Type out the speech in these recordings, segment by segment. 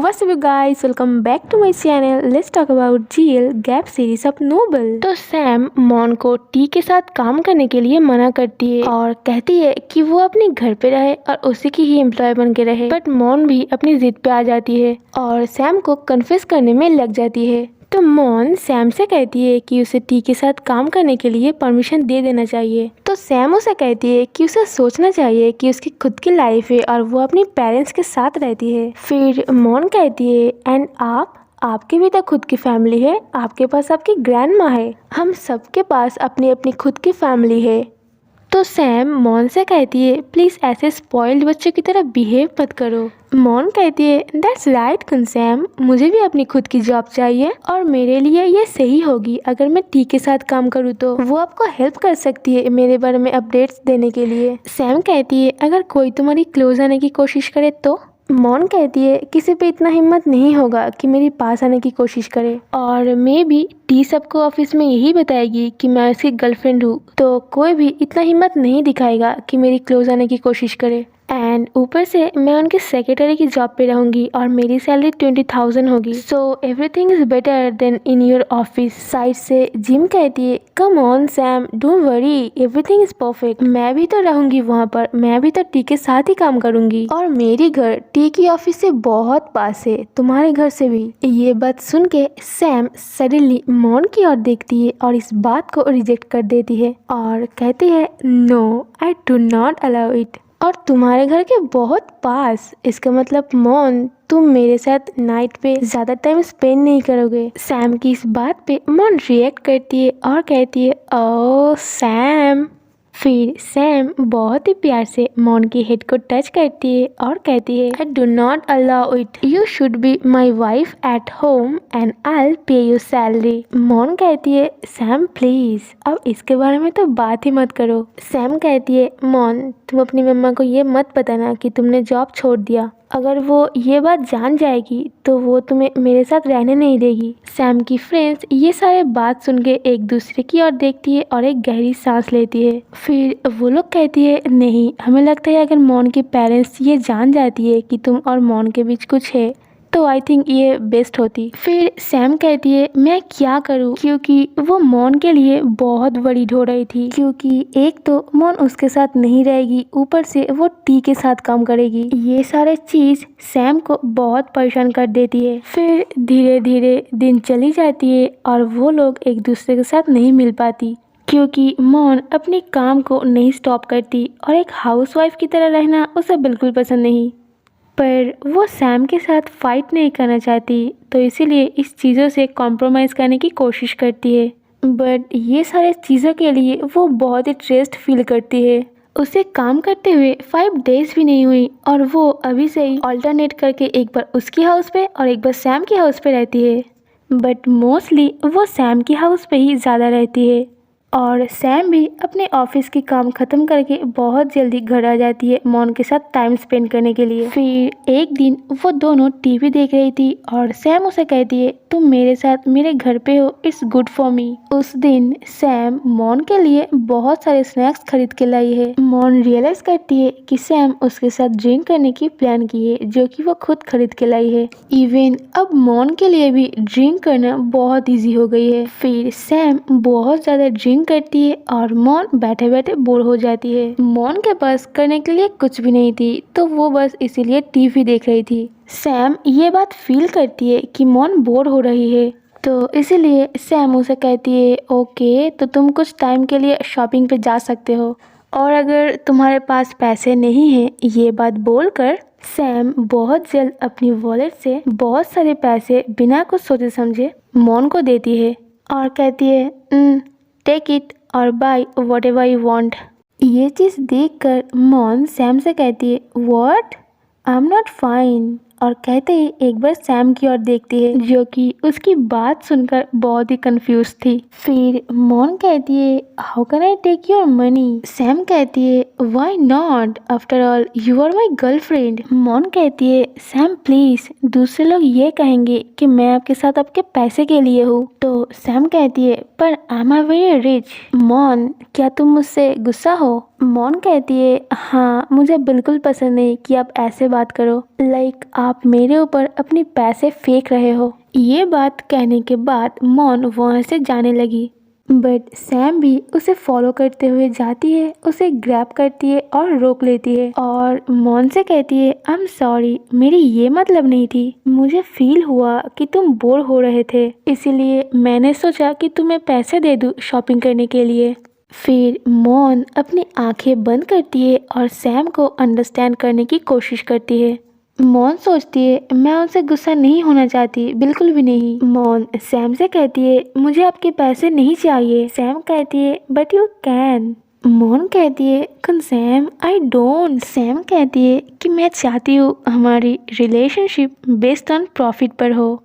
What's up you guys, welcome back to my channel. Let's talk about GL gap series of noble. तो Sam मॉन को T के साथ काम करने के लिए मना करती है और कहती है कि वो अपने घर पे रहे और उसी की ही एम्प्लॉय बन के रहे। बट मॉन भी अपनी जिद पे आ जाती है और सैम को कन्फेस करने में लग जाती है। तो मॉन सैम से कहती है कि उसे टी के साथ काम करने के लिए परमिशन दे देना चाहिए। तो सैम उसे कहती है कि उसे सोचना चाहिए कि उसकी खुद की लाइफ है और वो अपनी पेरेंट्स के साथ रहती है। फिर मॉन कहती है एंड आपकी भी तो खुद की फैमिली है, आपके पास आपकी ग्रैंड माँ है, हम सबके पास अपनी अपनी खुद की फैमिली है। तो सैम मॉन से कहती है प्लीज़ ऐसे स्पॉइल्ड बच्चों की तरह बिहेव मत करो। मॉन कहती है दैट्स राइट सैम, मुझे भी अपनी खुद की जॉब चाहिए और मेरे लिए ये सही होगी अगर मैं टी के साथ काम करूँ तो वो आपको हेल्प कर सकती है मेरे बारे में अपडेट्स देने के लिए। सैम कहती है अगर कोई तुम्हारी क्लोज आने की कोशिश करे तो। मॉन कहती है किसी पे इतना हिम्मत नहीं होगा कि मेरे पास आने की कोशिश करे और मे भी टी सबको ऑफिस में यही बताएगी कि मैं उसकी गर्लफ्रेंड हूँ, तो कोई भी इतना हिम्मत नहीं दिखाएगा कि मेरी क्लोज आने की कोशिश करे। एंड ऊपर से मैं उनके सेक्रेटरी की जॉब पे रहूंगी और मेरी सैलरी 20,000 होगी। So everything is better then in your office. Side से जिम कहती है come on Sam, don't worry, everything is perfect. मैं भी तो रहूंगी वहाँ पर, मैं भी तो टी के साथ ही काम करूंगी और मेरी घर टी की ऑफिस से बहुत पास है, तुम्हारे घर से भी। ये बात सुन के सैम सडनली मॉन की ओर देखती है और इस बात को रिजेक्ट कर देती है और कहती है no, I do not allow it. और तुम्हारे घर के बहुत पास, इसका मतलब मॉन तुम मेरे साथ नाइट पे ज़्यादा टाइम स्पेंड नहीं करोगे। सैम की इस बात पे मॉन रिएक्ट करती है और कहती है ओह सैम। फिर सैम बहुत ही प्यार से मॉन की हेड को टच करती है और कहती है आई do not allow it, you should be my wife at home and I पे यू सैलरी। मॉन कहती है सैम प्लीज अब इसके बारे में तो बात ही मत करो। सैम कहती है मॉन तुम अपनी मम्मा को ये मत बताना कि तुमने जॉब छोड़ दिया, अगर वो ये बात जान जाएगी तो वो तुम्हें मेरे साथ रहने नहीं देगी। सैम की फ्रेंड्स ये सारे बात सुन के एक दूसरे की ओर देखती है और एक गहरी सांस लेती है। फिर वो लोग कहती है नहीं, हमें लगता है अगर मॉन के पेरेंट्स ये जान जाती है कि तुम और मॉन के बीच कुछ है तो आई थिंक ये बेस्ट होती। फिर सैम कहती है मैं क्या करूँ, क्योंकि वो मॉन के लिए बहुत बड़ी हो रही थी, क्योंकि एक तो मॉन उसके साथ नहीं रहेगी, ऊपर से वो टी के साथ काम करेगी। ये सारे चीज सैम को बहुत परेशान कर देती है। फिर धीरे धीरे दिन चली जाती है और वो लोग एक दूसरे के साथ नहीं मिल पाती, क्योंकि मॉन अपने काम को नहीं स्टॉप करती और एक हाउसवाइफ की तरह रहना उसे बिल्कुल पसंद नहीं। पर वो सैम के साथ फाइट नहीं करना चाहती, तो इसीलिए इस चीज़ों से कॉम्प्रोमाइज़ करने की कोशिश करती है। बट ये सारे चीज़ों के लिए वो बहुत ही स्ट्रेस्ड फील करती है। उसे काम करते हुए 5 डेज भी नहीं हुई और वो अभी से ही ऑल्टरनेट करके एक बार उसकी हाउस पे और एक बार सैम की हाउस पे रहती है। बट मोस्टली वो सैम की हाउस पे ही ज़्यादा रहती है और सैम भी अपने ऑफिस की काम खत्म करके बहुत जल्दी घर आ जाती है मॉन के साथ टाइम स्पेंड करने के लिए। फिर एक दिन वो दोनों टीवी देख रही थी और सैम उसे कहती है तुम मेरे साथ मेरे घर पे हो, इट्स गुड फॉर मी। उस दिन सैम मॉन के लिए बहुत सारे स्नैक्स खरीद के लाई है। मॉन रियलाइज करती है कि सैम उसके साथ ड्रिंक करने की प्लान की है, जो कि वो खुद खरीद के लाई है। इवन अब मॉन के लिए भी ड्रिंक करना बहुत ईजी हो गई है। फिर सैम बहुत ज्यादा ड्रिंक करती है और मॉन बैठे बैठे बोर हो जाती है। मॉन के पास करने के लिए कुछ भी नहीं थी, तो वो बस इसीलिए टीवी देख रही थी। सैम ये बात फील करती है कि मॉन बोर हो रही है, तो इसीलिए सैम उसे कहती है ओके तो तुम कुछ टाइम के लिए शॉपिंग पे जा सकते हो, और अगर तुम्हारे पास पैसे नहीं हैं, ये बात बोलकर सैम बहुत जल्द अपनी वॉलेट से बहुत सारे पैसे बिना कुछ सोचे समझे मॉन को देती है और कहती है टेक इट और by what ever you want. ये चीज़ देखकर मॉन सैम से कहती है what, I am not fine, और कहते ही एक बार सैम की ओर देखती है, जो कि उसकी बात सुनकर बहुत ही कंफ्यूज थी। फिर मॉन कहती है how can I take your money. Sam कहती है why not, after all you are my girlfriend. Mon कहती है सैम प्लीज, दूसरे लोग ये कहेंगे कि मैं आपके साथ आपके पैसे के लिए हूँ। तो सैम कहती है पर आई एम वेरी रिच। मॉन क्या तुम मुझसे गुस्सा हो, मॉन कहती है हाँ मुझे बिल्कुल पसंद नहीं कि आप ऐसे बात करो, लाइक आप मेरे ऊपर अपने पैसे फेंक रहे हो। ये बात कहने के बाद मॉन वहाँ से जाने लगी, बट सैम भी उसे फॉलो करते हुए जाती है, उसे ग्रैब करती है और रोक लेती है और मॉन से कहती है आई एम सॉरी, मेरी ये मतलब नहीं थी, मुझे फील हुआ कि तुम बोर हो रहे थे, इसीलिए मैंने सोचा कि तुम्हें पैसे दे दूँ शॉपिंग करने के लिए। फिर मॉन अपनी आंखें बंद करती है और सैम को अंडरस्टैंड करने की कोशिश करती है। मॉन सोचती है मैं उनसे गुस्सा नहीं होना चाहती, बिल्कुल भी नहीं। मॉन सैम से कहती है मुझे आपके पैसे नहीं चाहिए। सैम कहती है बट यू कैन। मॉन कहती है कौन सैम, आई डोंट। सैम कहती है कि मैं चाहती हूँ हमारी रिलेशनशिप बेस्ड ऑन प्रॉफिट पर हो,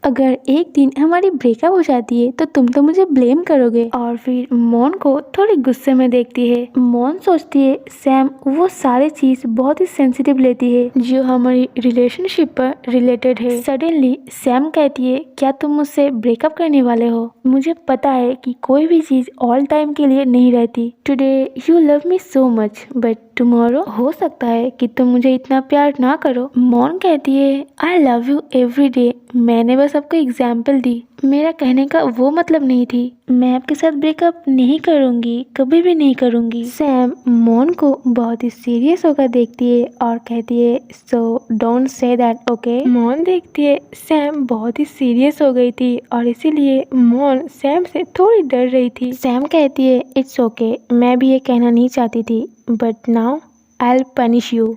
अगर एक दिन हमारी ब्रेकअप हो जाती है तो तुम तो मुझे ब्लेम करोगे। और फिर मॉन को थोड़ी गुस्से में देखती है। मॉन सोचती है सैम वो सारी चीज बहुत ही सेंसिटिव लेती है जो हमारी रिलेशनशिप पर रिलेटेड है। सडनली सैम कहती है क्या तुम मुझसे ब्रेकअप करने वाले हो? मुझे पता है कि कोई भी चीज ऑल टाइम के लिए नहीं रहती। Today you love me so much but tomorrow हो सकता है कि तुम मुझे इतना प्यार ना करो। मॉन कहती है I love you every day, मैंने बस आपको एग्जाम्पल दी, मेरा कहने का वो मतलब नहीं थी, मैं आपके साथ ब्रेकअप नहीं करूंगी, कभी भी नहीं करूंगी। सैम मॉन को बहुत ही सीरियस होकर देखती है और कहती है so don't say that okay. Mon देखती है सैम बहुत ही सीरियस हो गई थी और इसीलिए मॉन सैम से थोड़ी डर रही थी। सैम कहती है इट्स ओके, मैं भी ये कहना नहीं चाहती थी but now I will punish you.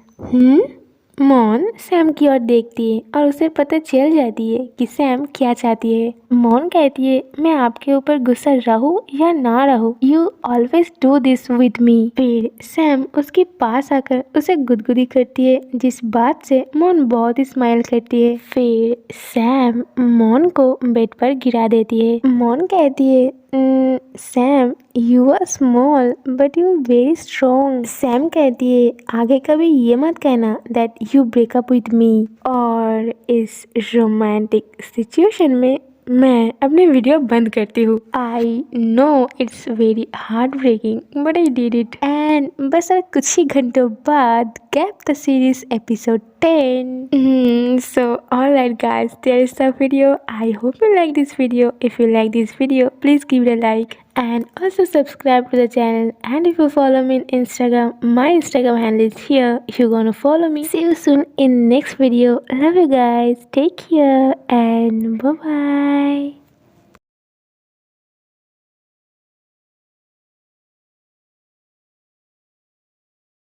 Mon Sam की ओर देखती है और उसे पता चल जाती है कि सैम क्या चाहती है। मॉन कहती है मैं आपके ऊपर गुस्सा रहूं या ना रहूं, you always do this with me. फिर सैम उसके पास आकर उसे गुदगुदी करती है जिस बात से मॉन बहुत ही स्माइल करती है। फिर सैम मॉन को बेड पर गिरा देती है। मॉन कहती है Sam you are small but you are very strong. Sam कहती है आगे कभी ये मत कहना that you break up with me. और इस रोमांटिक सिचुएशन में मैं अपनी वीडियो बंद करती हूँ। I know it's very heartbreaking but I did it. And बस अब कुछ ही घंटों बाद Gap the series episode 10. So alright guys, there is the video. I hope you like this video. If you like this video, please give it a like and also subscribe to the channel. And if you follow me on Instagram, my Instagram handle is here if you're gonna follow me. See you soon in next video. Love you guys. Take care and bye bye.